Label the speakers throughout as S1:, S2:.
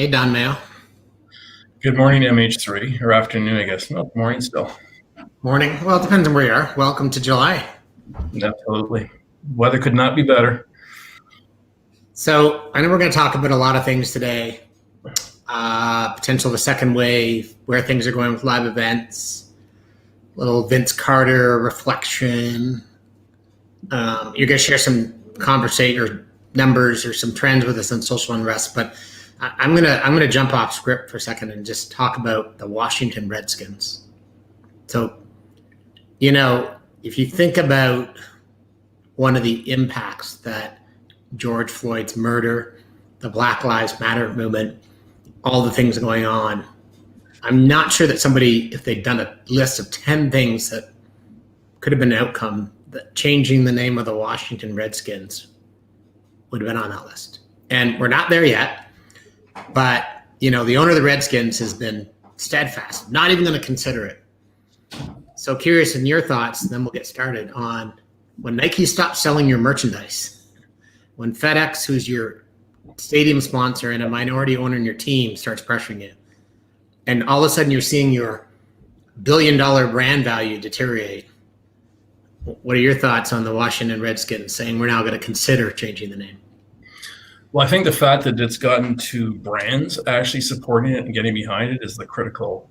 S1: Hey, Don Mayo.
S2: Good morning, MH3, or afternoon, I guess. No, morning still.
S1: Morning. Well, it depends on where you are. Welcome to July.
S2: Absolutely. Weather could not be better.
S1: So I know we're going to talk about a lot of things today. Potential of a second wave, where things are going with live events, little Vince Carter reflection. You're going to share some conversation or numbers or some trends with us on social unrest, but I'm gonna jump off script for a second and just talk about the Washington Redskins. So, if you think about one of the impacts that George Floyd's murder, the Black Lives Matter movement, all the things going on, I'm not sure that somebody, if they'd done a list of 10 things that could have been an outcome, that changing the name of the Washington Redskins would have been on that list. And we're not there yet. But, the owner of the Redskins has been steadfast, not even going to consider it. So curious in your thoughts, then we'll get started on when Nike stops selling your merchandise, when FedEx, who's your stadium sponsor and a minority owner in your team, starts pressuring you, and all of a sudden you're seeing your billion-dollar brand value deteriorate. What are your thoughts on the Washington Redskins saying we're now going to consider changing the name?
S2: Well, I think the fact that it's gotten to brands actually supporting it and getting behind it is the critical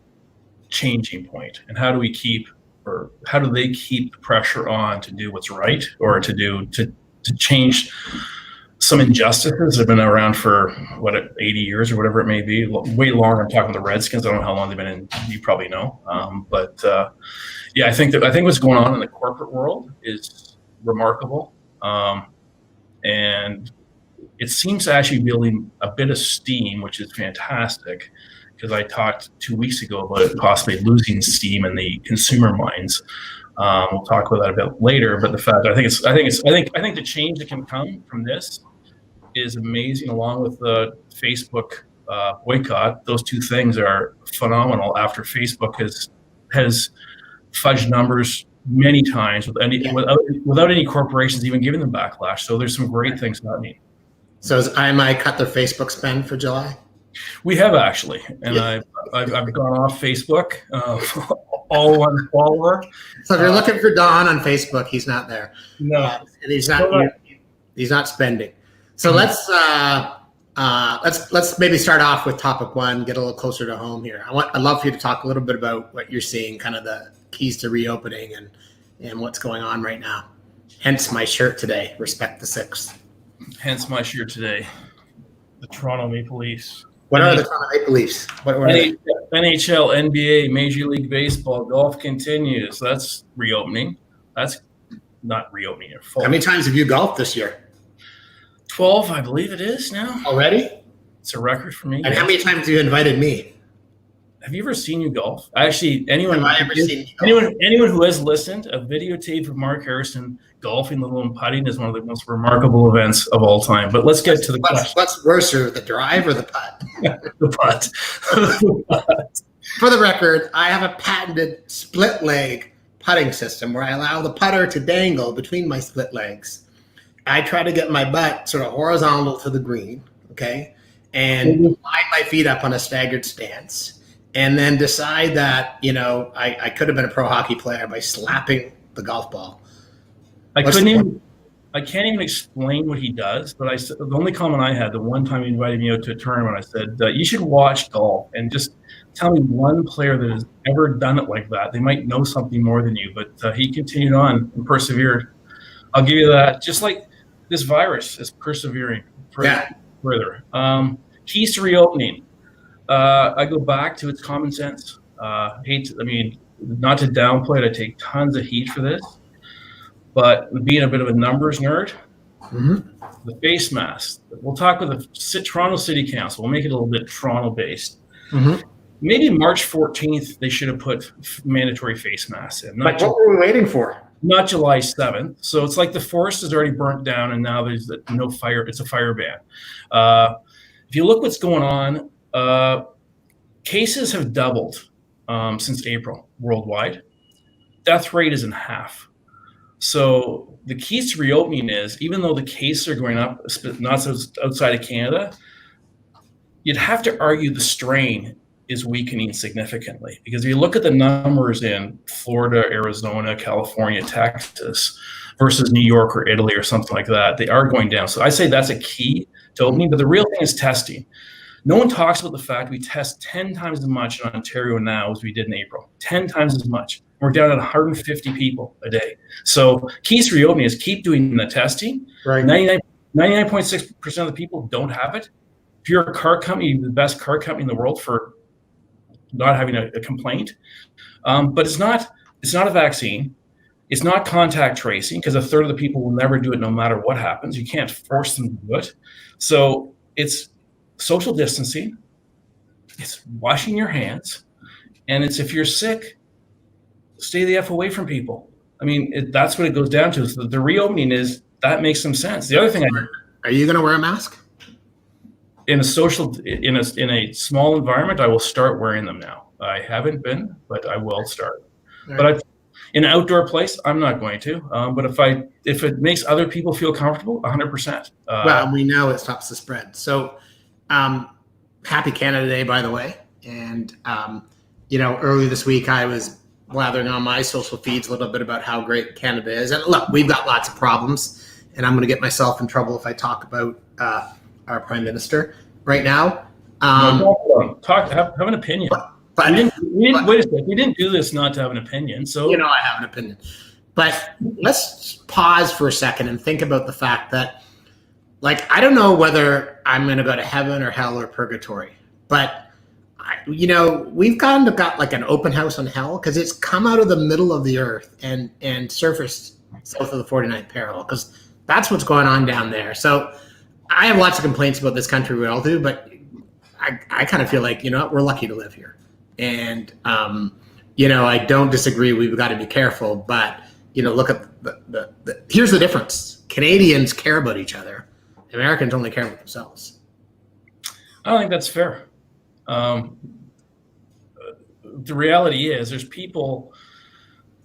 S2: changing point. And how do they keep the pressure on to do what's right, or to change some injustices that have been around for 80 years or whatever it may be, way longer. I'm talking the Redskins. I don't know how long they've been in. You probably know, yeah, I think what's going on in the corporate world is remarkable, and it seems to actually building a bit of steam, which is fantastic, because I talked 2 weeks ago about it possibly losing steam in the consumer minds. We'll talk about that a bit later, but the fact I think the change that can come from this is amazing, along with the Facebook boycott. Those two things are phenomenal after Facebook has fudged numbers many times without any corporations even giving them backlash. So there's some great things happening.
S1: So has IMI cut their Facebook spend for July?
S2: We have actually, and yeah. I've gone off Facebook, all one follower.
S1: So if you're looking for Don on Facebook, he's not there.
S2: No,
S1: and he's not spending. So let's maybe start off with topic one, get a little closer to home here. I'd love for you to talk a little bit about what you're seeing, kind of the keys to reopening and what's going on right now. Hence my shirt today, respect the six.
S2: Hence my shirt today, the Toronto Maple Leafs.
S1: What are the Toronto Maple Leafs?
S2: NHL, NBA, Major League Baseball, golf continues. That's reopening. That's not reopening at full.
S1: How many times have you golfed this year?
S2: 12, I believe it is now.
S1: Already?
S2: It's a record for me.
S1: And how many times have you invited me?
S2: Have you ever seen you golf? Actually, anyone who has listened, a videotape of Mark Harrison golfing, let alone putting, is one of the most remarkable events of all time. But let's get to the question.
S1: What's worse, the drive or the putt?
S2: The putt.
S1: For the record, I have a patented split leg putting system where I allow the putter to dangle between my split legs. I try to get my butt sort of horizontal to the green, okay, and line my feet up on a staggered stance. And then decide that, I could have been a pro hockey player by slapping the golf ball.
S2: I can't even explain what he does, but the only comment I had, the one time he invited me out to a tournament, I said, you should watch golf and just tell me one player that has ever done it like that. They might know something more than you, but he continued on and persevered. I'll give you that. Just like this virus is persevering further. Keys to reopening. I go back to its common sense. Not to downplay it, I take tons of heat for this, but being a bit of a numbers nerd, the face mask. We'll talk with the Toronto City Council. We'll make it a little bit Toronto-based. Maybe March 14th, they should have put mandatory face masks in.
S1: What were we waiting for?
S2: Not July 7th. So it's like the forest is already burnt down, and now there's no fire. It's a fire ban. If you look what's going on, cases have doubled since April worldwide. Death rate is in half. So the keys to reopening is, even though the cases are going up, not outside of Canada, you'd have to argue the strain is weakening significantly, because if you look at the numbers in Florida, Arizona, California, Texas versus New York or Italy or something like that, they are going down. So I say that's a key to opening, but the real thing is testing. No one talks about the fact we test 10 times as much in Ontario now as we did in April, 10 times as much. We're down at 150 people a day. So keys to reopening is keep doing the testing.
S1: Right.
S2: 99.6% of the people don't have it. If you're a car company, the best car company in the world for not having a complaint, but it's not a vaccine. It's not contact tracing, because a third of the people will never do it no matter what happens. You can't force them to do it. So it's social distancing, it's washing your hands, and it's, if you're sick, stay the F away from people. I mean, that's what it goes down to. So the reopening that makes some sense. The other thing,
S1: are you going to wear a mask?
S2: In a small environment, I will start wearing them now. I haven't been, but I will start. Right. But in an outdoor place, I'm not going to. But if it makes other people feel comfortable, 100%.
S1: Well, we know it stops the spread. So, happy Canada Day, by the way. And early this week, I was blathering on my social feeds a little bit about how great Canada is. And look, we've got lots of problems, and I'm going to get myself in trouble if I talk about our Prime Minister right now.
S2: Have an opinion. But wait a second. We didn't do this not to have an opinion. So
S1: I have an opinion. But let's pause for a second and think about the fact that, I don't know whether I'm going to go to heaven or hell or purgatory, but we've got like an open house on hell, because it's come out of the middle of the earth and surfaced south of the 49th parallel, because that's what's going on down there. So I have lots of complaints about this country. We all do, but I kind of feel like, we're lucky to live here. And, I don't disagree. We've got to be careful, but, look at here's the difference. Canadians care about each other. Americans only care about themselves.
S2: I don't think that's fair. The reality is there's people,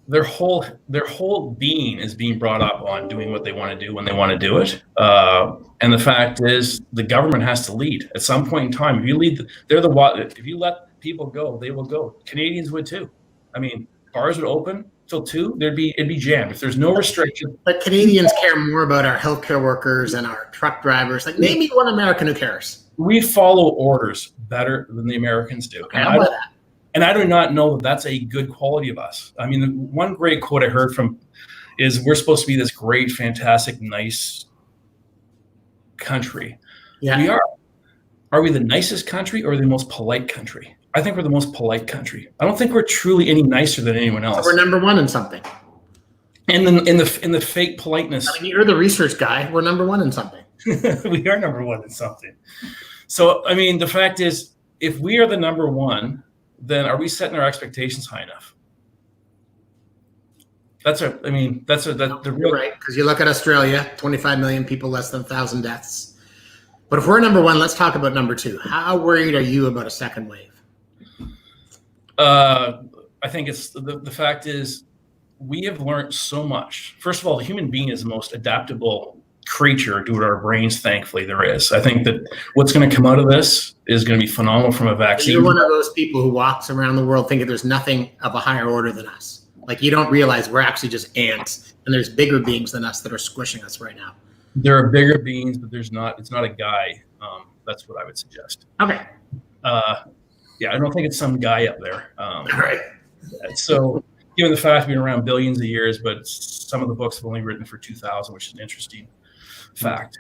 S2: their whole being is being brought up on doing what they want to do when they want to do it. And the fact is, the government has to lead at some point in time. If you lead, if you let people go, they will go. Canadians would too. I mean, bars would open till 2, it'd be jammed. If there's no restriction.
S1: But Canadians care more about our healthcare workers and our truck drivers. Name me one American who cares.
S2: We follow orders better than the Americans do.
S1: Okay,
S2: and I do not know that that's a good quality of us. I mean, the one great quote I heard from is, we're supposed to be this great, fantastic, nice country.
S1: Yeah.
S2: We are. Are we the nicest country or the most polite country? I think we're the most polite country. I don't think we're truly any nicer than anyone else.
S1: So we're number one in something.
S2: And then in the fake politeness.
S1: I mean, you're the research guy. We're number one in something.
S2: We are number one in something. So, I mean, the fact is, if we are the number one, then are we setting our expectations high enough? The real.
S1: You're right, because you look at Australia, 25 million people, less than 1,000 deaths. But if we're number one, let's talk about number two. How worried are you about a second wave?
S2: I think it's the fact is, we have learned so much. First of all, the human being is the most adaptable creature due to our brains, thankfully, there is. I think that what's going to come out of this is going to be phenomenal from a vaccine.
S1: You're one of those people who walks around the world thinking there's nothing of a higher order than us. You don't realize we're actually just ants, and there's bigger beings than us that are squishing us right now.
S2: There are bigger beings, but it's not a guy. That's what I would suggest.
S1: Okay.
S2: Yeah, I don't think it's some guy up there.
S1: All right.
S2: So, given the fact we've been around billions of years, but some of the books have only written for 2,000, which is an interesting fact.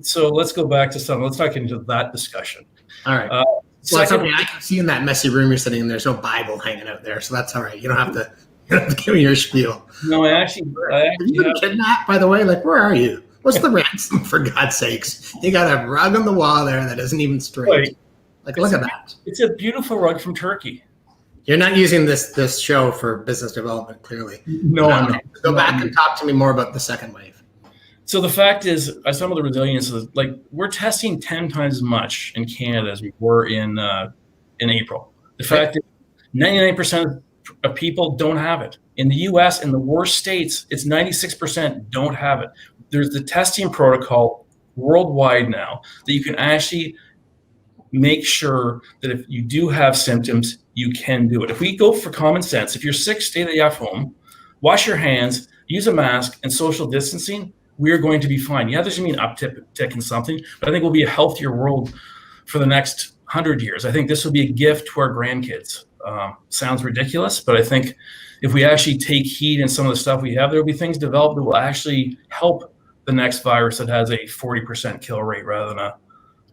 S2: So let's go back to let's talk into that discussion.
S1: All right. Well, it's okay. I can see in that messy room you're sitting in, there's no Bible hanging out there, so that's all right. You don't have to give me your spiel.
S2: No, I actually
S1: have you been kidnapped, by the way? Where are you? What's the ransom, for God's sakes? You got a rug on the wall there that isn't even straight. Look at that.
S2: It's a beautiful rug from Turkey.
S1: You're not using this show for business development, clearly.
S2: No, I'm not.
S1: Go back and talk to me more about the second wave.
S2: So the fact is, some of the resilience is we're testing 10 times as much in Canada as we were in April. The fact is, 99% of people don't have it. In the U.S., in the worst states, it's 96% don't have it. There's the testing protocol worldwide now that you can actually make sure that if you do have symptoms, you can do it. If we go for common sense, if you're sick, stay the F home, wash your hands, use a mask, and social distancing, we're going to be fine. Yeah, there's going to be an uptick in something, but I think we'll be a healthier world for the next 100 years. I think this will be a gift to our grandkids. Sounds ridiculous, but I think if we actually take heed in some of the stuff we have, there will be things developed that will actually help the next virus that has a 40% kill rate rather than a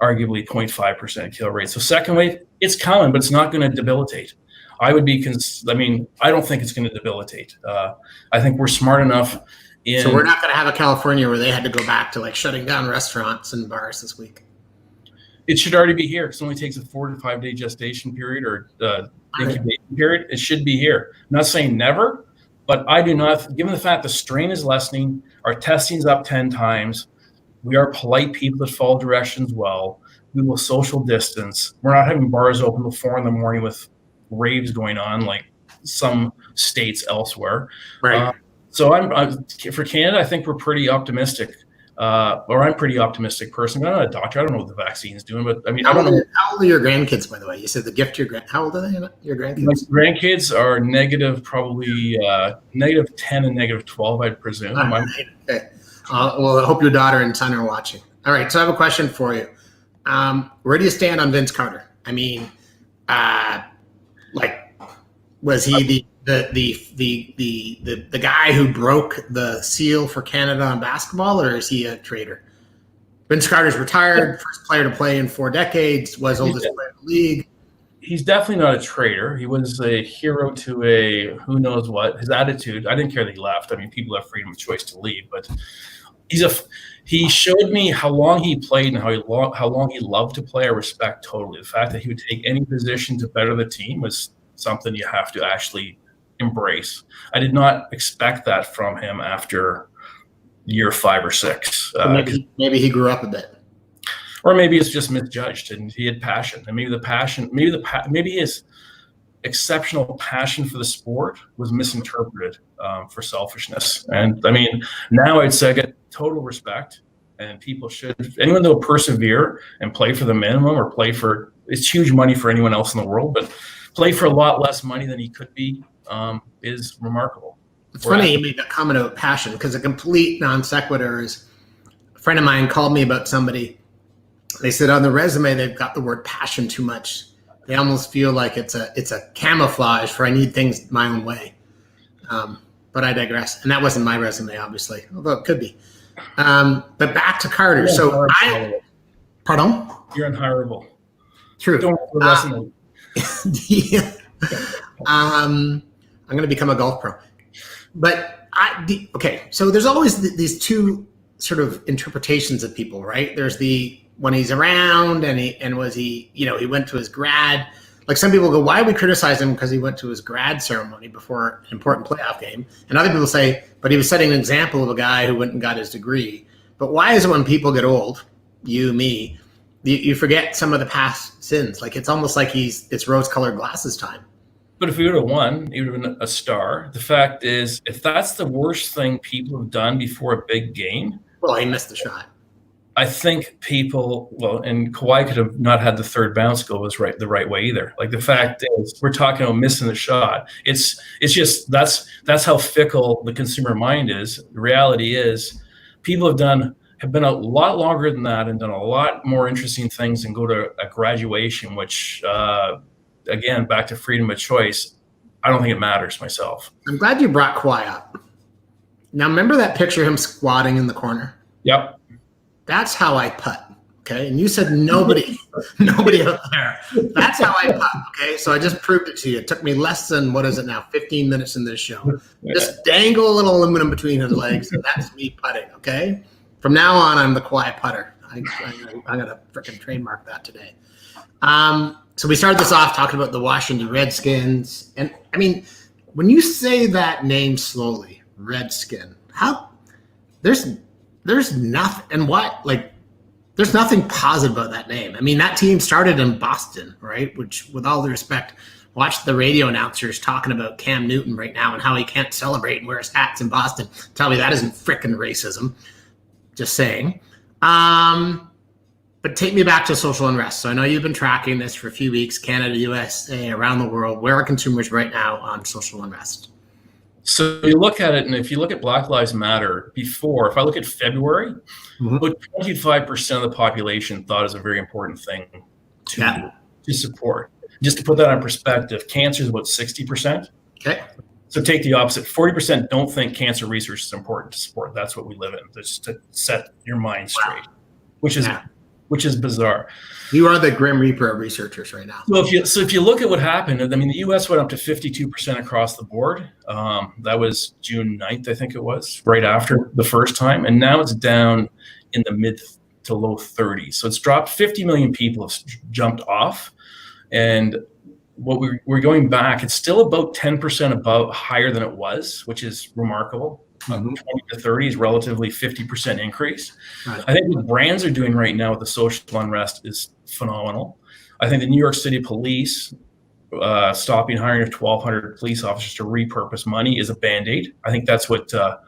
S2: arguably 0.5% kill rate. So second wave, it's coming, but it's not going to debilitate. I don't think it's going to debilitate. I think we're smart enough.
S1: So we're not going to have a California where they had to go back to like shutting down restaurants and bars this week.
S2: It should already be here. It only takes a 4 to 5 day gestation period or incubation period. It should be here. I'm not saying never, but I do not, given the fact the strain is lessening, our testing's up 10 times, we are polite people that follow directions well. We will social distance. We're not having bars open till 4 a.m. with raves going on like some states elsewhere.
S1: Right.
S2: So I'm for Canada, I think we're pretty optimistic. Or I'm a pretty optimistic person. I'm not a doctor. I don't know what the vaccine's doing, but I mean, I don't know.
S1: How old are your grandkids, by the way? You said the gift to your how old are they? Your grandkids?
S2: My grandkids are negative, probably negative 10 and negative 12, I'd presume.
S1: Right. Okay. Well, I hope your daughter and son are watching. All right. So I have a question for you. Where do you stand on Vince Carter? I mean, was he the guy who broke the seal for Canada on basketball, or is he a traitor? Vince Carter's retired, first player to play in 4 decades, was oldest player in the league.
S2: He's definitely not a traitor. He was a hero to a who knows what. His attitude, I didn't care that he left. I mean, people have freedom of choice to leave, but he showed me how long he played and how long he loved to play. I respect totally. The fact that he would take any position to better the team was something you have to actually embrace. I did not expect that from him after year 5 or 6.
S1: Maybe he grew up a bit,
S2: or maybe it's just misjudged and he had passion. And maybe his exceptional passion for the sport was misinterpreted for selfishness. And I mean, now I'd say I get total respect, and people should, anyone that will persevere and play for the minimum or it's huge money for anyone else in the world, but play for a lot less money than he could be is remarkable.
S1: It's funny you made that comment about passion, because a complete non sequitur is a friend of mine called me about somebody. They said on the resume they've got the word passion too much. They almost feel like it's a camouflage for I need things my own way. But I digress. And that wasn't my resume, obviously, although it could be. But back to Carter. So pardon?
S2: You're unhireable.
S1: True.
S2: Don't resume.
S1: Yeah. I'm going to become a golf pro. But okay, so there's always these two sort of interpretations of people, right? There's the when he's around and he went to his grad. Like some people go, why we criticize him because he went to his grad ceremony before an important playoff game? And other people say, but he was setting an example of a guy who went and got his degree. But why is it when people get old, you, me, you forget some of the past sins? Like it's almost like it's rose-colored glasses time.
S2: But if he would have won, he would have been a star. The fact is, if that's the worst thing people have done before a big game.
S1: Well, he missed the shot.
S2: I think and Kawhi could have not had the third bounce go the right way either. Like the fact is, we're talking about missing the shot. It's just that's how fickle the consumer mind is. The reality is, people have been a lot longer than that and done a lot more interesting things than go to a graduation, which again, back to freedom of choice. I don't think it matters myself.
S1: I'm glad you brought Kawhi up. Now, remember that picture of him squatting in the corner?
S2: Yep.
S1: That's how I putt, okay? And you said nobody out there. That's how I putt, okay? So I just proved it to you. It took me less than, 15 minutes in this show. Just dangle a little aluminum between his legs, and that's me putting, okay? From now on, I'm the quiet putter. I'm going to freaking trademark that today. So we started this off talking about the Washington Redskins. And, I mean, when you say that name slowly, Redskin, there's nothing, and what, like, there's nothing positive about that name. I mean, that team started in Boston, right? Which, with all due respect, watch the radio announcers talking about Cam Newton right now and how he can't celebrate and wear his hats in Boston. Tell me that isn't frickin' racism. Just saying. But take me back to social unrest. So I know you've been tracking this for a few weeks, Canada, USA, around the world. Where are consumers right now on social unrest?
S2: So you look at it, and if you look at Black Lives Matter before, if I look at February, about 25% of the population thought it was a very important thing to support. Just to put that in perspective, cancer is about 60%.
S1: Okay.
S2: So take the opposite. 40% don't think cancer research is important to support. That's what we live in, just to set your mind straight, which is bizarre.
S1: You are the grim reaper of researchers right now.
S2: So if you look at what happened, I mean, the U.S. went up to 52% across the board. That was June 9th, I think it was, right after the first time. And now it's down in the mid to low 30s. So it's dropped. 50 million people have jumped off. And what we're going back, it's still about 10% above, higher than it was, which is remarkable. 20 to 30 is relatively 50% increase. Right. I think what brands are doing right now with the social unrest is phenomenal. I think the New York City police stopping hiring of 1,200 police officers to repurpose money is a Band-Aid. I think that's what they're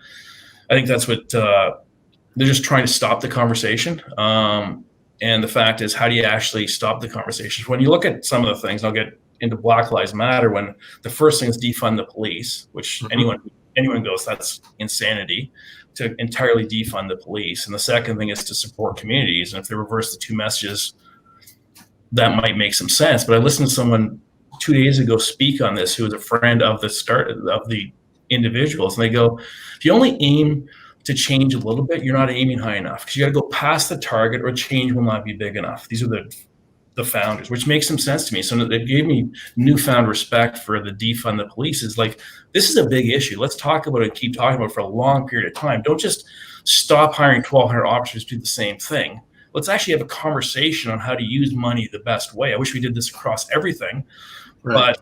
S2: just trying to stop the conversation. And the fact is, how do you actually stop the conversation? When you look at some of the things, I'll get into Black Lives Matter, when the first thing is defund the police, which anyone goes, that's insanity, to entirely defund the police. And the second thing is to support communities. And if they reverse the two messages, that might make some sense. But I listened to someone 2 days ago speak on this who was a friend of the individuals. And they go, if you only aim to change a little bit, you're not aiming high enough, because you got to go past the target or change will not be big enough. These are the founders, which makes some sense to me. So it gave me newfound respect for the defund the police. Is like, this is a big issue. Let's talk about it, keep talking about it for a long period of time. Don't just stop hiring 1,200 officers to do the same thing. Let's actually have a conversation on how to use money the best way. I wish we did this across everything. Right.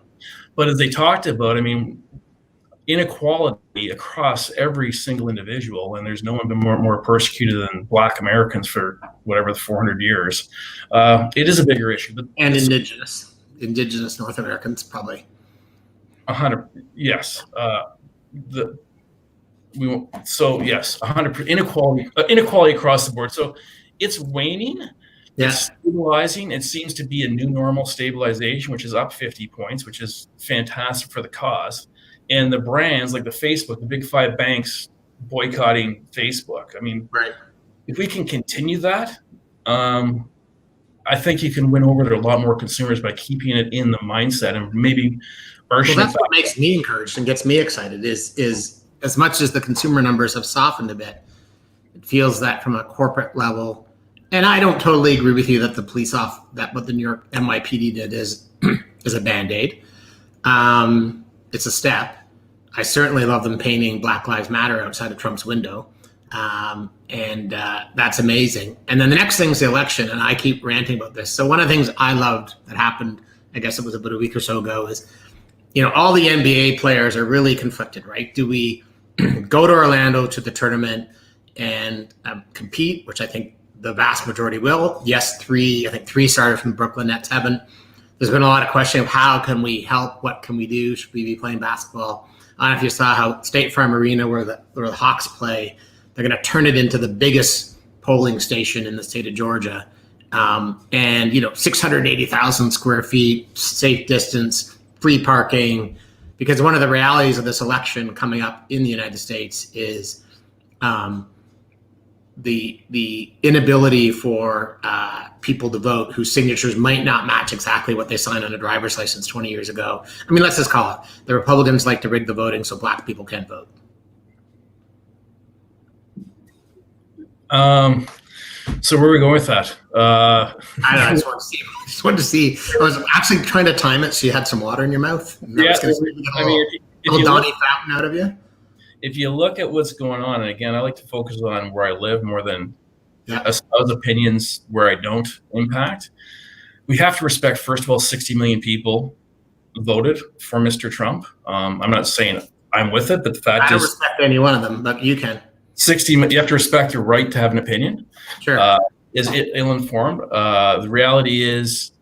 S2: But as they talked about, I mean, inequality across every single individual, and there's no one been more persecuted than Black Americans for whatever the 400 years. It is a bigger issue. But
S1: and indigenous North Americans, probably.
S2: 100, yes. Yes, 100% inequality across the board. So it's waning. It's stabilizing. It seems to be a new normal stabilization, which is up 50 points, which is fantastic for the cause. And the brands like the Facebook, the big five banks boycotting Facebook. I mean, if we can continue that, I think you can win over a lot more consumers by keeping it in the mindset and maybe. Well,
S1: that's what makes me encouraged and gets me excited. Is as much as the consumer numbers have softened a bit, it feels that from a corporate level. And I don't totally agree with you that that what the New York NYPD did is a Band-Aid. It's a step. I certainly love them painting Black Lives Matter outside of Trump's window. And that's amazing. And then the next thing is the election, and I keep ranting about this. So one of the things I loved that happened, I guess it was about a week or so ago, is, all the NBA players are really conflicted, right? Do we go to Orlando to the tournament and compete, which I think the vast majority will? Yes, I think three started from the Brooklyn Nets haven't. There's been a lot of questioning of how can we help? What can we do? Should we be playing basketball? I don't know if you saw how State Farm Arena, where the Hawks play, they're going to turn it into the biggest polling station in the state of Georgia. And 680,000 square feet, safe distance, free parking. Because one of the realities of this election coming up in the United States is the inability for people to vote whose signatures might not match exactly what they signed on a driver's license 20 years ago. I mean, let's just call it. The Republicans like to rig the voting so Black people can't vote.
S2: So where are we going with that?
S1: I don't know. I just wanted to see. I was actually trying to time it so you had some water in your mouth.
S2: Yeah,
S1: if you Donnie Fountain out of you.
S2: If you look at what's going on, and again, I like to focus on where I live more than espouse opinions where I don't impact. We have to respect, first of all, 60 million people voted for Mr. Trump. I'm not saying I'm with it, but the fact is, I don't
S1: respect any one of them, but you can.
S2: 60. You have to respect your right to have an opinion.
S1: Sure.
S2: Is it ill-informed? The reality is,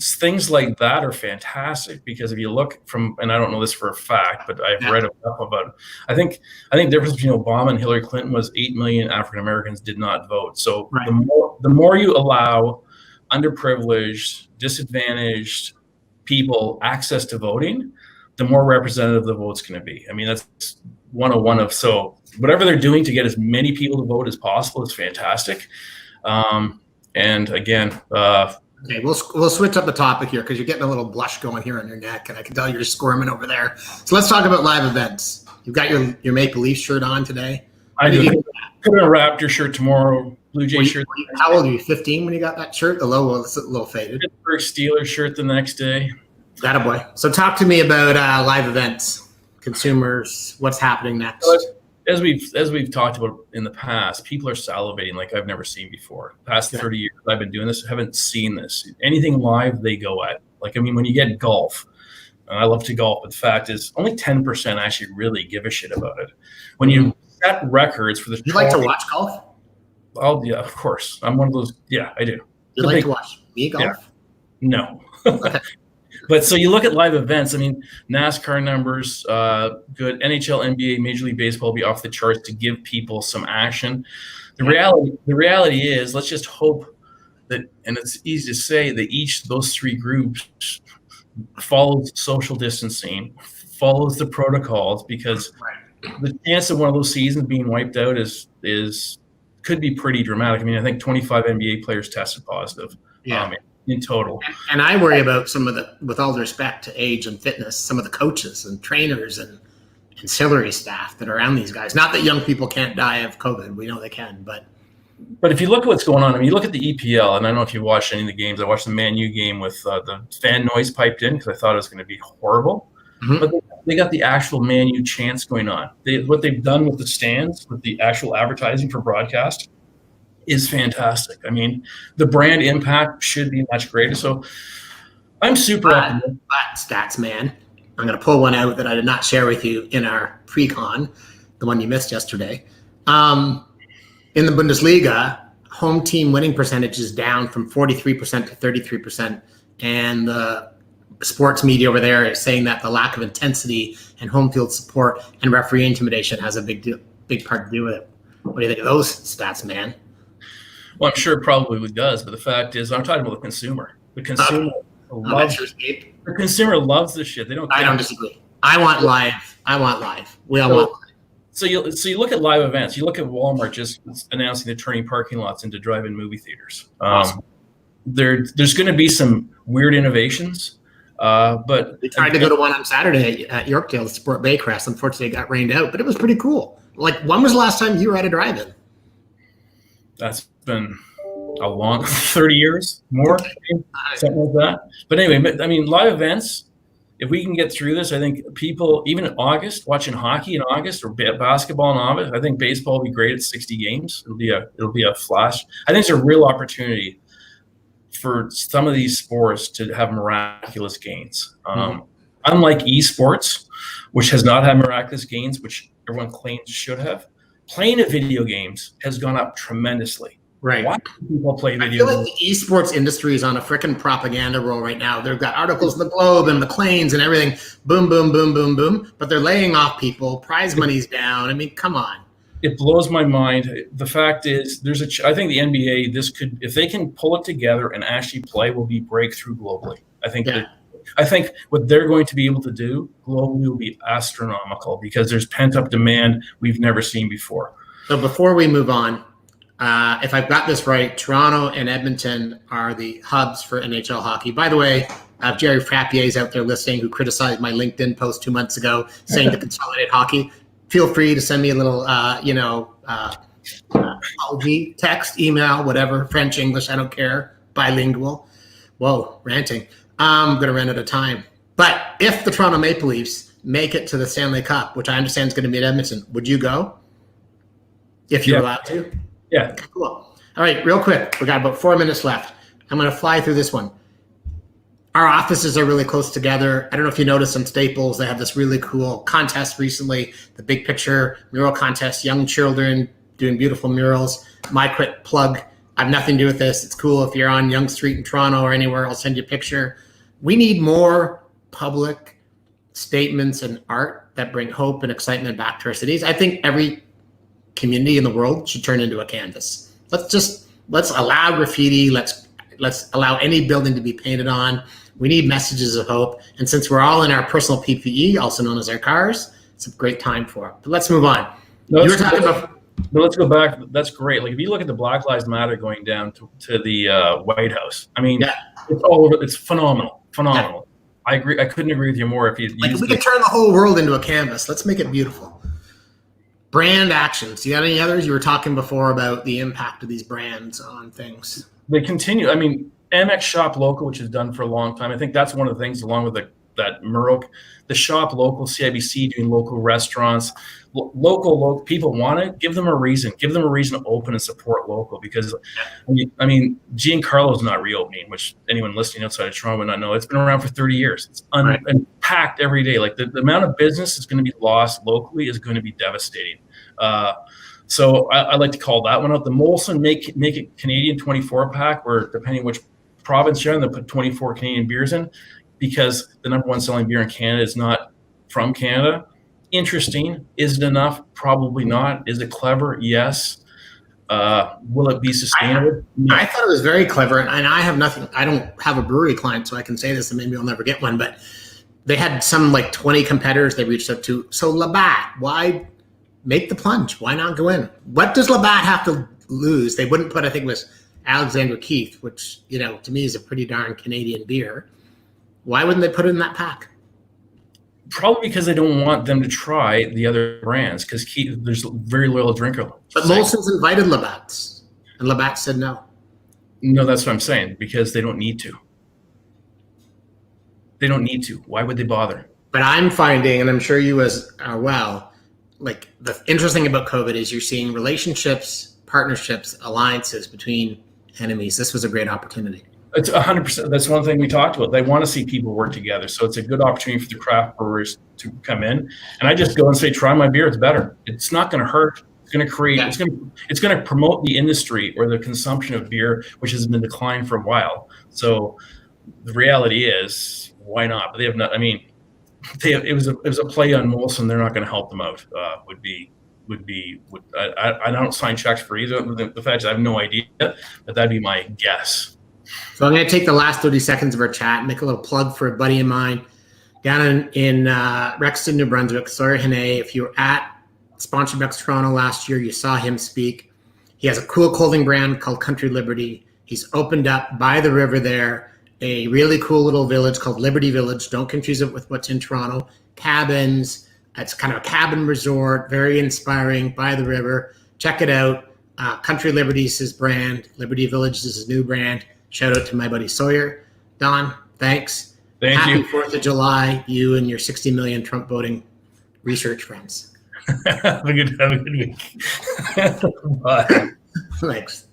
S2: things like that are fantastic, because if you look from, and I don't know this for a fact, but I've read enough about it. I think the difference between Obama and Hillary Clinton was 8 million African Americans did not vote. So the more you allow underprivileged, disadvantaged people access to voting, the more representative the vote's going to be. I mean, that's 101 of, so whatever they're doing to get as many people to vote as possible is fantastic. And again,
S1: okay, we'll switch up the topic here because you're getting a little blush going here on your neck, and I can tell you're squirming over there. So let's talk about live events. You've got your Maple Leaf shirt on today.
S2: I do. Put on a Raptor shirt tomorrow, Blue Jay shirt.
S1: How old are you? 15 when you got that shirt? The logo is a little faded.
S2: Pittsburgh Steelers shirt the next day.
S1: Attaboy. So talk to me about live events, consumers, what's happening next.
S2: As we've talked about in the past, people are salivating like I've never seen before. The past 30 years I've been doing this, I haven't seen this. Anything live, they go at. Like, I mean, when you get golf, I love to golf, but the fact is only 10% actually really give a shit about it. When you set records for the—
S1: You like to watch golf?
S2: Oh, yeah, of course. I'm one of those. Yeah, I do.
S1: You like to watch me golf?
S2: Yeah. No.
S1: Okay.
S2: But so you look at live events, I mean, NASCAR numbers, good. NHL, NBA, Major League Baseball will be off the charts to give people some action. The reality is, let's just hope that, and it's easy to say, that those three groups follows social distancing, follows the protocols, because the chance of one of those seasons being wiped out could be pretty dramatic. I mean, I think 25 NBA players tested positive. In total.
S1: And I worry about some of the, with all due respect to age and fitness, some of the coaches and trainers and ancillary staff that are around these guys. Not that young people can't die of COVID. We know they can, but
S2: if you look at what's going on, I mean, you look at the EPL, and I don't know if you watched any of the games. I watched the Man U game with the fan noise piped in because I thought it was going to be horrible. But they got the actual Man U chants going on. What they've done with the stands, with the actual advertising for broadcast, is fantastic. I mean, the brand impact should be much greater. So I'm super optimistic.
S1: But stats, man, I'm going to pull one out that I did not share with you in our pre-con, the one you missed yesterday. In the Bundesliga, home team winning percentage is down from 43% to 33%. And the sports media over there is saying that the lack of intensity and home field support and referee intimidation has a big part to do with it. What do you think of those stats, man?
S2: Well, I'm sure it probably does, but the fact is, I'm talking about the consumer. The consumer loves this shit. They don't care.
S1: I don't disagree. I want live. We all want live.
S2: So you look at live events. You look at Walmart just announcing they're turning parking lots into drive-in movie theaters.
S1: Awesome.
S2: There's going to be some weird innovations, but
S1: we tried to go to one on Saturday at Yorkdale to support Baycrest. Unfortunately, it got rained out, but it was pretty cool. Like, when was the last time you were at a drive-in?
S2: That's been a long 30 years, more, something like that. But anyway, I mean, live events, if we can get through this, I think people, even in August, watching hockey in August or basketball in August, I think baseball will be great at 60 games. It'll be a flash. I think it's a real opportunity for some of these sports to have miraculous gains. Unlike esports, which has not had miraculous gains, which everyone claims should have, playing of video games has gone up tremendously.
S1: Right.
S2: Why do people play video
S1: games? I feel like the esports industry is on a freaking propaganda roll right now. They've got articles in the Globe and McLean's and everything. Boom, boom, boom, boom, boom. But they're laying off people. Prize money's down. I mean, come on.
S2: It blows my mind. The fact is, I think the NBA, if they can pull it together and actually play, will be breakthrough globally. I think what they're going to be able to do globally will be astronomical because there's pent-up demand we've never seen before.
S1: So before we move on, if I've got this right, Toronto and Edmonton are the hubs for NHL hockey. By the way, Jerry Frappier's out there listening, who criticized my LinkedIn post 2 months ago saying to consolidate hockey. Feel free to send me a little, apology, text, email, whatever, French, English, I don't care, bilingual. Whoa, ranting. I'm going to run out of time. But if the Toronto Maple Leafs make it to the Stanley Cup, which I understand is going to be at Edmonton, would you go? If you're allowed to?
S2: Yeah.
S1: Cool. All right, real quick. We got about 4 minutes left. I'm going to fly through this one. Our offices are really close together. I don't know if you noticed on Staples, they have this really cool contest recently, the Big Picture Mural Contest, young children doing beautiful murals. My quick plug, I have nothing to do with this. It's cool if you're on Yonge Street in Toronto or anywhere. I'll send you a picture. We need more public statements and art that bring hope and excitement back to our cities. I think every community in the world should turn into a canvas. Let's allow graffiti. Let's allow any building to be painted on. We need messages of hope. And since we're all in our personal PPE, also known as our cars, it's a great time for it. But let's move on.
S2: No, you were talking about. But let's go back. That's great. Like if you look at the Black Lives Matter going down to the White House, I mean, it's all over. It's phenomenal. Yeah. I agree. I couldn't agree with you more. If
S1: we could turn the whole world into a canvas. Let's make it beautiful. Brand actions. Do you have any others? You were talking before about the impact of these brands on things.
S2: They continue. I mean, MX Shop Local, which is done for a long time. I think that's one of the things, along with that Murrock, the Shop Local, CIBC doing local restaurants. Local people want it. Give them a reason. Give them a reason to open and support local. Because, I mean, Giancarlo's not reopening, which anyone listening outside of Toronto would not know. It's been around for 30 years. It's and packed every day. Like the amount of business that's going to be lost locally is going to be devastating. So I like to call that one out. The Molson Make It Canadian 24 pack, where depending which province you're in, they'll put 24 Canadian beers in, because the number one selling beer in Canada is not from Canada. Interesting. Is it enough? Probably not. Is it clever? Yes. Will it be sustainable? No.
S1: I thought it was very clever, and I have nothing. I don't have a brewery client, so I can say this, and maybe I'll never get one. But they had some 20 competitors they reached out to. So Labatt, why make the plunge? Why not go in? What does Labatt have to lose? They wouldn't put. I think it was Alexander Keith, which to me is a pretty darn Canadian beer. Why wouldn't they put it in that pack?
S2: Probably because they don't want them to try the other brands, because there's very little drinker.
S1: But Molson's invited Labatt's, and Labatt said no.
S2: No, that's what I'm saying, because they don't need to. They don't need to. Why would they bother?
S1: But I'm finding, and I'm sure you as well, the interesting about COVID is you're seeing relationships, partnerships, alliances between enemies. This was a great opportunity.
S2: It's 100%. That's one thing we talked about. They want to see people work together. So it's a good opportunity for the craft brewers to come in. And I just go and say, try my beer. It's better. It's not going to hurt. It's going to create, it's going to promote the industry or the consumption of beer, which has been declining for a while. So the reality is, why not? But they have not, I mean, it was a play on Molson. They're not going to help them out. I don't sign checks for either. The fact is, I have no idea, but that'd be my guess.
S1: So I'm going to take the last 30 seconds of our chat and make a little plug for a buddy of mine down in Rexton, New Brunswick, Sawyer Hene. If you were at Sponsored Bucks Toronto last year, you saw him speak. He has a cool clothing brand called Country Liberty. He's opened up by the river there a really cool little village called Liberty Village. Don't confuse it with what's in Toronto. Cabins. It's kind of a cabin resort, very inspiring, by the river. Check it out. Country Liberty is his brand. Liberty Village is his new brand. Shout out to my buddy Sawyer. Don, thanks. Happy 4th of July, you and your 60 million Trump voting research friends.
S2: Have a good week. Bye.
S1: Thanks.